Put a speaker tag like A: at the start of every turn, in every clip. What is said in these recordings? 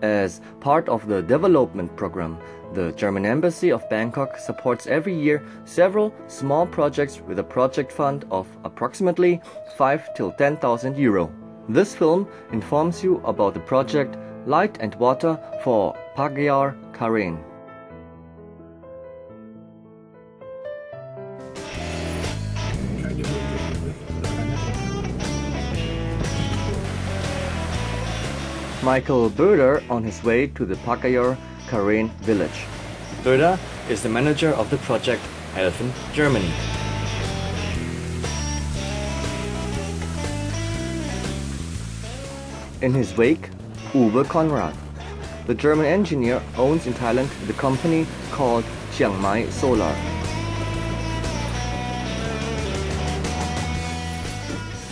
A: As part of the development program, the German Embassy of Bangkok supports every year several small projects with a project fund of approximately 5 till 10,000 euro. This film informs you about the project Light and Water for Pagaor, Karen. Michael Boeder on his way to the Pagaor, Karen village. Boeder is the manager of the project Helfen, Germany. In his wake, Uwe Konrad. The German engineer owns in Thailand the company called Chiang Mai Solar.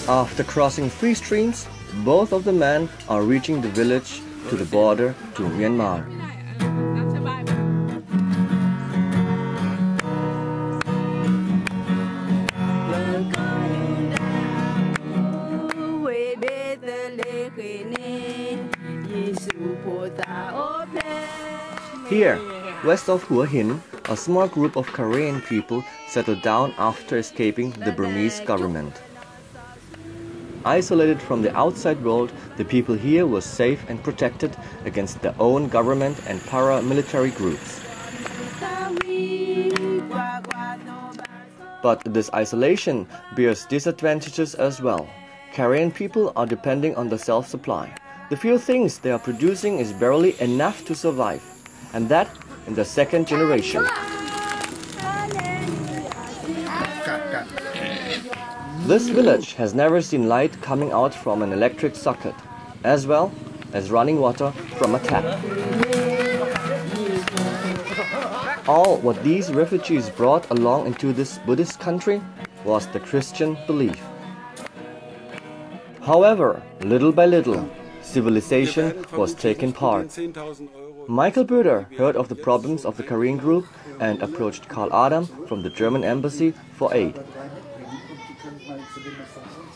A: After crossing 3 streams, both of the men are reaching the village to the border to Myanmar. Here, west of Hua Hin, a small group of Karen people settled down after escaping the Burmese government. Isolated from the outside world, the people here were safe and protected against their own government and paramilitary groups. But this isolation bears disadvantages as well. Karen people are depending on the self-supply. The few things they are producing is barely enough to survive, and that in the 2nd generation. This village has never seen light coming out from an electric socket, as well as running water from a tap. All what these refugees brought along into this Buddhist country was the Christian belief. However, little by little, civilization was taking part. Michael Boeder heard of the problems of the Karen group and approached Karl Adam from the German embassy for aid.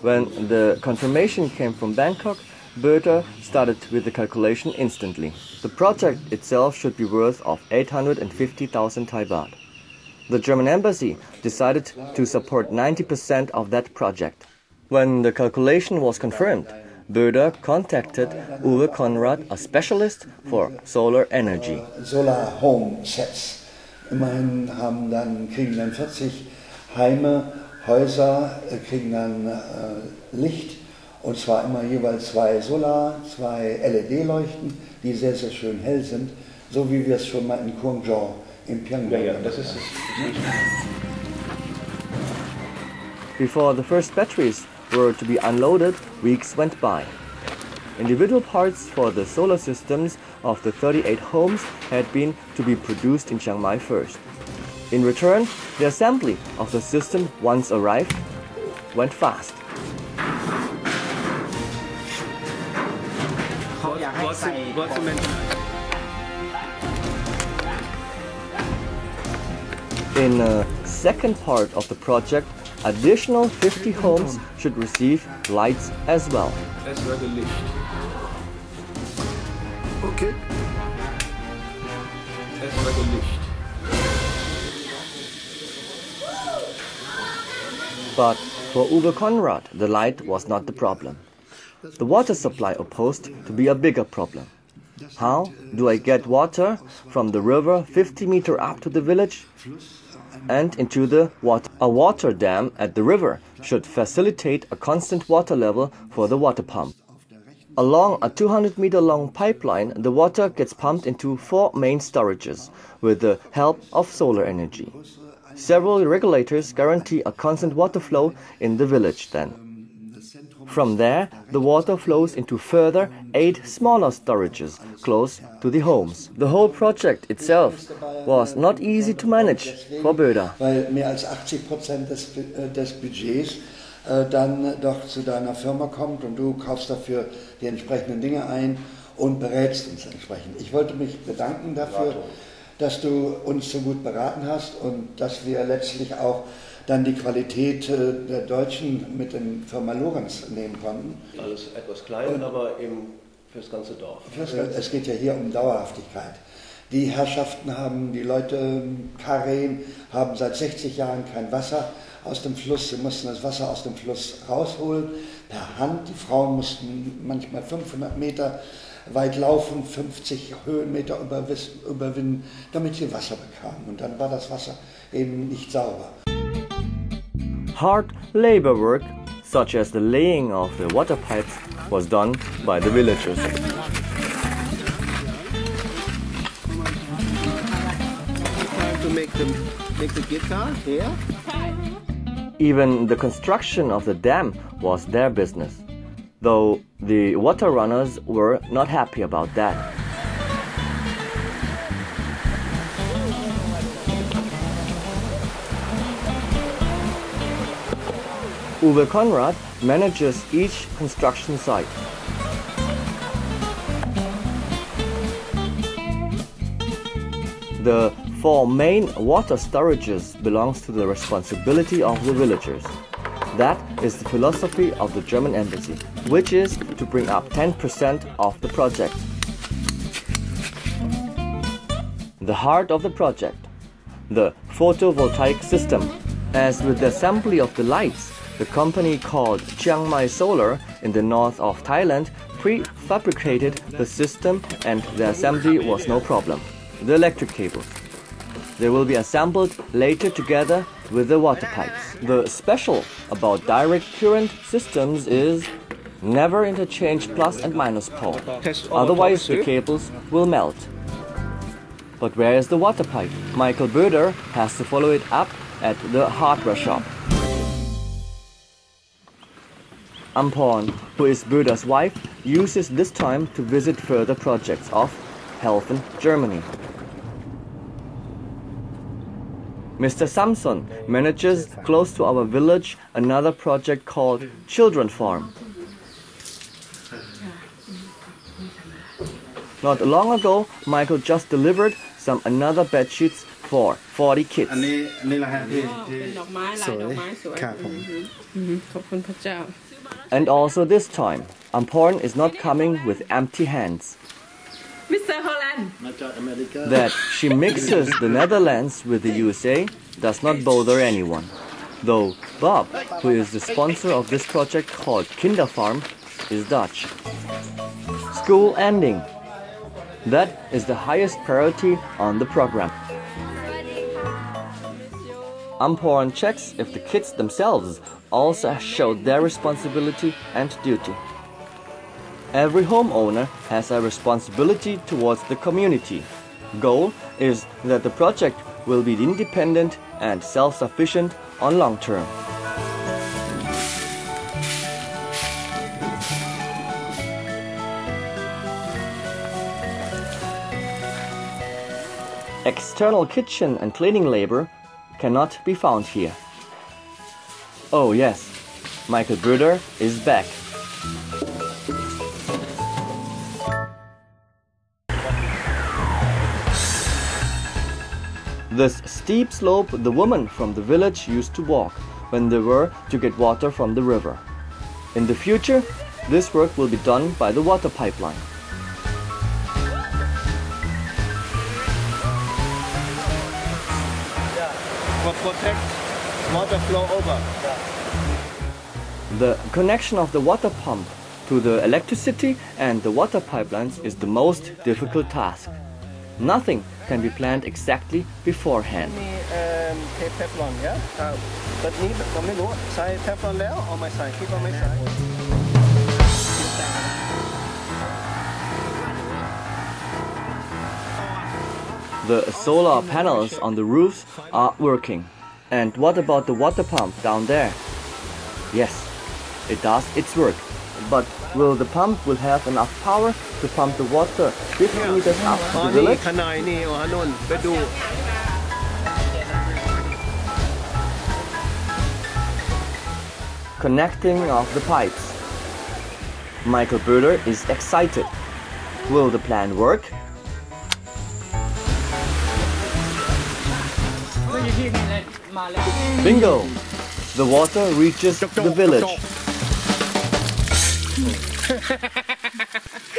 A: When the confirmation came from Bangkok, Boeder started with the calculation instantly. The project itself should be worth of 850,000 Thai baht. The German embassy decided to support 90% of that project. When the calculation was confirmed, Boeder contacted Uwe Konrad, a specialist for solar energy.
B: Solar home sets. Immerhin kriegen dann 40 Heime, Häuser kriegen dann Licht, und zwar immer jeweils 2 Solar, 2 LED-Leuchten, die sehr, sehr schön hell sind, so wie wir es schon mal in Guangzhou in Pyongyang haben.
A: Before the first batteries were to be unloaded, weeks went by. Individual parts for the solar systems of the 38 homes had been to be produced in Chiang Mai first. In return, the assembly of the system, once arrived, went fast. In the second part of the project, additional 50 homes should receive lights as well.
C: Licht. Okay. Licht.
A: But for Uwe Konrad, the light was not the problem. The water supply opposed to be a bigger problem. How do I get water from the river 50 meters up to the village and into the water? A water dam at the river should facilitate a constant water level for the water pump. Along a 200-meter long pipeline, the water gets pumped into 4 main storages with the help of solar energy. Several regulators guarantee a constant water flow in the village then. From there, the water flows into further 8 smaller storages close to the homes. The whole project itself was not easy to manage for Boeder.
B: Weil mehr als 80% des Budgets dann doch zu deiner Firma kommt und du kaufst dafür die entsprechenden Dinge ein und berätst uns entsprechend. Ich wollte mich bedanken dafür, dass du uns so gut beraten hast und dass wir letztlich auch dann die Qualität der Deutschen mit der Firma Lorenz nehmen konnten.
A: Alles etwas klein, aber im
C: Fürs ganze Dorf.
B: Es geht ja hier um Dauerhaftigkeit. Die Herrschaften haben, die Leute, Karen, haben seit 60 Jahren kein Wasser aus dem Fluss. Sie mussten das Wasser aus dem Fluss rausholen, per Hand. Die Frauen mussten manchmal 500 Meter weit laufen, 50 Höhenmeter überwinden, damit sie Wasser bekamen. Und dann war das Wasser eben nicht sauber.
A: Hard labor work, such as the laying of the water pipes, was done by the villagers.
C: To make the guitar here.
A: Even the construction of the dam was their business, though the water runners were not happy about that. Uwe Konrad manages each construction site. The 4 main water storages belongs to the responsibility of the villagers. That is the philosophy of the German embassy, which is to bring up 10% of the project. The heart of the project, the photovoltaic system. As with the assembly of the lights, the company called Chiang Mai Solar in the north of Thailand prefabricated the system, and the assembly was no problem. The electric cables. They will be assembled later together with the water pipes. The special about direct current systems is never interchange plus and minus pole, otherwise the cables will melt. But where is the water pipe? Michael Boeder has to follow it up at the hardware shop. Amporn, who is Boeder's wife, uses this time to visit further projects of Helfen, Germany. Mr. Samson manages close to our village another project called Children Farm. Not long ago, Michael just delivered another bed sheets for 40 kids. And also this time, Amporn is not coming with empty hands. That she mixes the Netherlands with the USA does not bother anyone. Though Bob, who is the sponsor of this project called Kinderfarm, is Dutch. School ending. That is the highest priority on the program. Amporn checks if the kids themselves also showed their responsibility and duty. Every homeowner has a responsibility towards the community. Goal is that the project will be independent and self-sufficient on long term. External kitchen and cleaning labor cannot be found here. Oh yes, Michael Boeder is back. This steep slope the women from the village used to walk when they were to get water from the river. In the future, this work will be done by the water pipeline.
C: Protect water flow over.
A: The connection of the water pump to the electricity and the water pipelines is the most difficult task. Nothing can be planned exactly beforehand.
C: Teflon, yeah? But need Teflon there or my side? Keep on my side.
A: The solar panels on the roofs are working. And what about the water pump down there? Yes, it does its work. But will the pump have enough power to pump the water 50 meters up to the village? Connecting of the pipes. Michael Boeder is excited. Will the plan work? Bingo! The water reaches the village.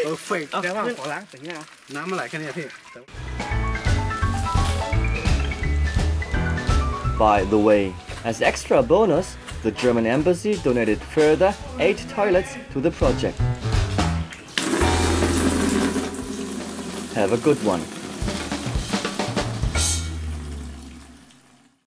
D: perfect เดี๋ยวว่าขอล้างแต่เนี่ยน้ำมันไหลแค่นี้พี่
A: By the way, as extra bonus, the German embassy donated further 8 toilets to the project. Have a good one.